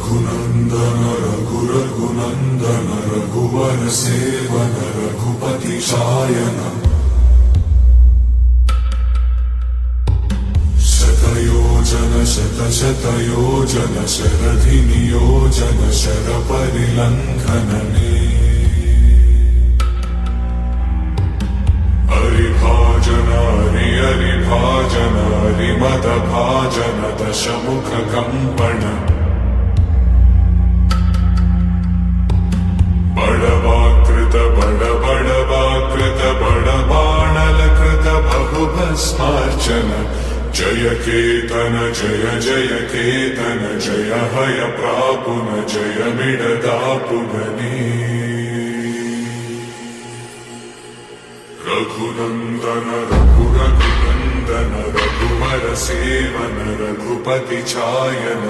रघुनन्दन रघुनन्दन रघुवर सेवन रघुपति शायन शतयोजन शतशतयोजन शरधि नियोजन शर परिलङ्घनने हरिभाजन हरिभाजन हरिमदभाजन दशमुख कम्पण बड़वाकृत बड़वाकृत बड़बाणलकृत बहुभस्मार्चन जय केतन जय जय केतन जय हय प्रापुन जय मिडदापुगने रघुनन्दन रघुनन्दन रघुवर सेवन रघुपति चायन।